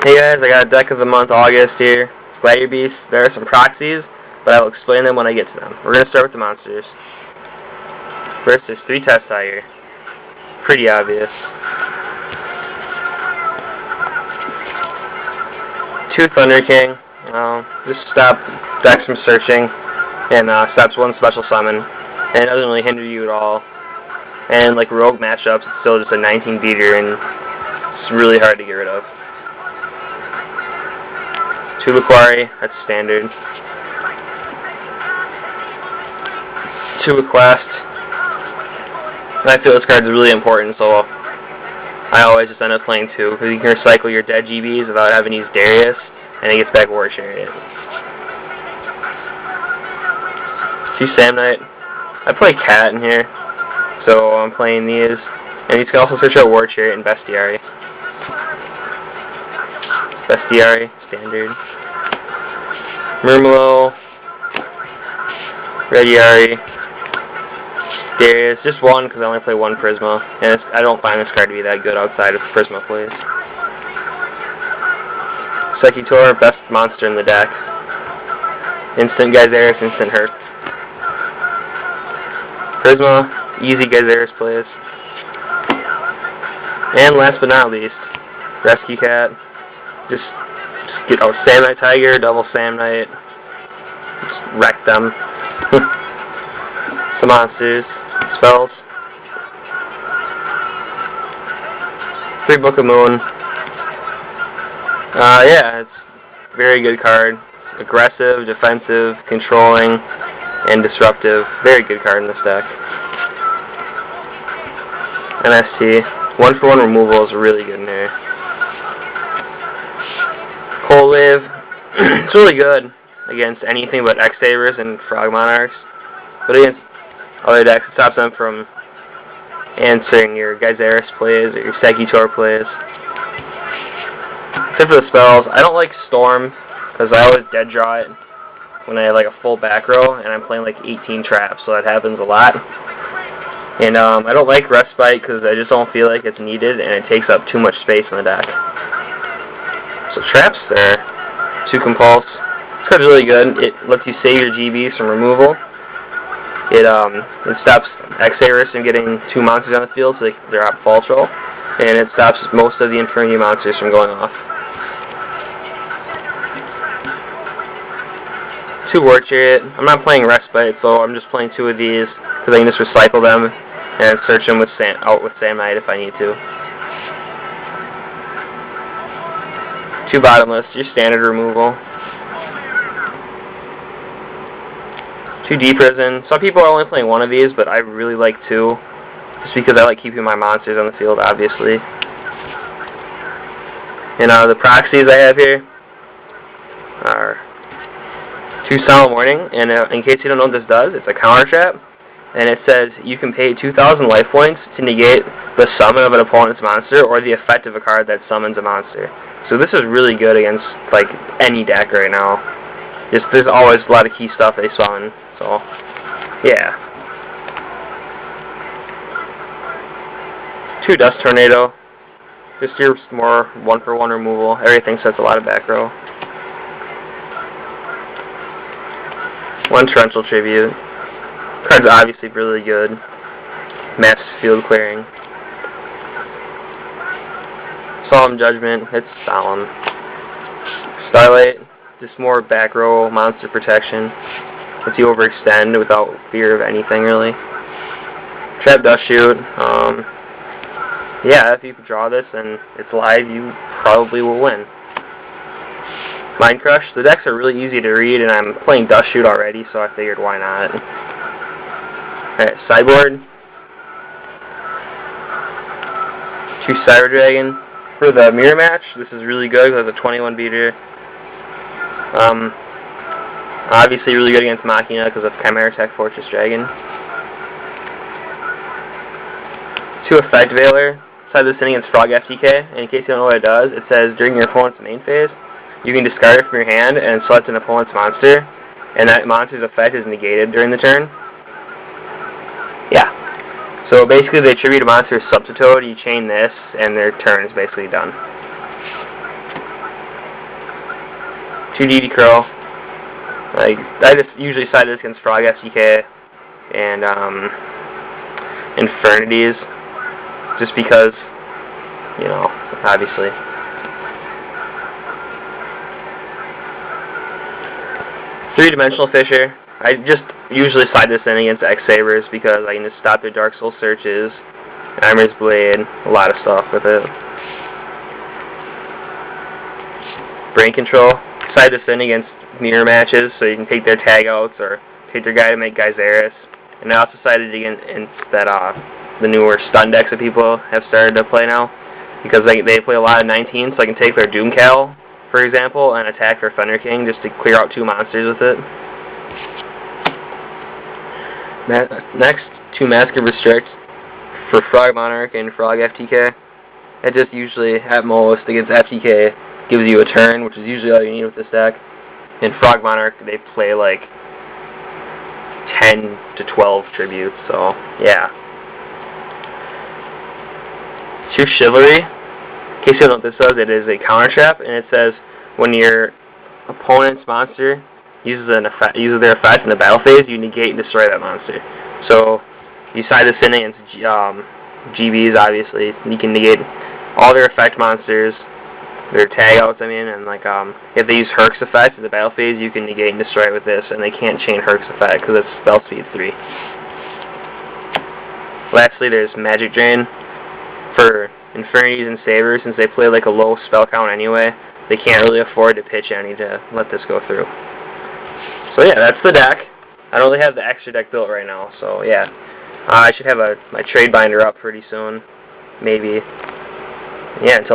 Hey guys, I got a deck of the month August here. Gladiator Beasts. There are some proxies, but I will explain them when I get to them. We're going to start with the monsters. First, there's 3 tests out here. Pretty obvious. 2 Thunder King. This stops decks from searching and stops 1 special summon, and it doesn't really hinder you at all. And like rogue matchups, it's still just a 19 beater, and it's really hard to get rid of. 2 Laquari, that's standard. 2 Request. And I feel this card is really important, so I always just end up playing 2, because you can recycle your dead GBs without having to use Darius, and it gets back War Chariot. 2 Sam Knight. I play Cat in here, so I'm playing these. And you can also search out War Chariot and Bestiary. Bestiary, standard. Murmillo, Gladiator, Darius, just 1 because I only play 1 Prisma, and I don't find this card to be that good outside of Prisma plays. Sekitor, best monster in the deck. Instant Geyseris, instant hurt. Prisma, easy Geyseris plays. And last but not least, Rescue Cat. Just get out Sam Knight Tiger, double Sam Knight, just wreck them. Some monsters, spells. 3 Book of Moon. Yeah, it's a very good card. Aggressive, defensive, controlling, and disruptive. Very good card in this deck. NST. 1-for-1 removal is really good in here. Cold Wave. It's really good against anything but X-Sabers and Frog Monarchs. But against other decks, it stops them from answering your Geyseris plays or your Sekitor plays. Except for the spells, I don't like Storm, because I always dead draw it when I have like a full back row, and I'm playing like 18 traps, so that happens a lot. And I don't like Respite, because I just don't feel like it's needed, and it takes up too much space in the deck. So traps there. 2 Compulse. This card's really good. It lets you save your GBs from removal. It stops X-Sabers from getting 2 monsters on the field, so they're out false roll. And it stops most of the Infinity monsters from going off. 2 War Chariot. I'm not playing Respite, so I'm just playing 2 of these, because I can just recycle them and search them with Sam Knight if I need to. 2 Bottomless, your standard removal. 2 Deep Prison. Some people are only playing 1 of these, but I really like 2. Just because I like keeping my monsters on the field, obviously. And the proxies I have here are 2 Solemn Warning, and in case you don't know what this does, it's a counter trap, and it says you can pay 2,000 life points to negate the summon of an opponent's monster or the effect of a card that summons a monster. So this is really good against like any deck right now. There's always a lot of key stuff they summon, so yeah. 2 Dust Tornado. Just your more 1-for-1 removal. Everything sets a lot of back row. 1 Torrential Tribute. Card's obviously really good. Mass field clearing. Solemn Judgment. It's solemn. Starlight. Just more back row monster protection. Lets you overextend without fear of anything really. Trap Dust Shoot. Yeah, if you draw this and it's live, you probably will win. Mind Crush. The decks are really easy to read, and I'm playing Dust Shoot already, so I figured why not. Alright, Sideboard. 2 Cyber Dragon. For the mirror match, this is really good because it's a 21 beater. Obviously really good against Machina because of Chimera Tech Fortress Dragon. 2 Effect Veiler. Inside this inning, it's Frog FTK, and in case you don't know what it does, it says during your opponent's main phase, you can discard it from your hand and select an opponent's monster, and that monster's effect is negated during the turn. Yeah. So basically they attribute a monster as Subtitoad, you chain this, and their turn is basically done. 2 DD Crow. I just usually side this against Frog FTK and Infernities, just because, you know, obviously. Three-dimensional Fisher. I just usually slide this in against X-Sabers because I can just stop their Dark Soul searches, Armor's Blade, a lot of stuff with it. Brain Control. Slide this in against mirror matches, so you can take their tag outs or take their guy to make Geyseris. And I also sided against the newer stun decks that people have started to play now, because they play a lot of 19, so I can take their Doomcal, for example, and attack their Thunder King just to clear out 2 monsters with it. Next, 2 Mask of Restrict for Frog Monarch and Frog FTK. It just usually, at most, against FTK, gives you a turn, which is usually all you need with this deck. In Frog Monarch, they play like 10 to 12 tributes, so yeah. 2 Chivalry. In case you don't know what this does, it is a counter trap, and it says when your opponent's monster uses their effect in the battle phase, you negate and destroy that monster. So you side this in against GBs, obviously. You can negate all their effect monsters, their tag outs, and like if they use Herc's effect in the battle phase, you can negate and destroy it with this, and they can't chain Herc's effect because it's spell speed 3. Lastly, there's Magic Drain for Infinities and Sabers. Since they play like a low spell count anyway, they can't really afford to pitch any to let this go through. So yeah, that's the deck. I don't really have the extra deck built right now, so yeah. I should have my trade binder up pretty soon, maybe. Yeah, until next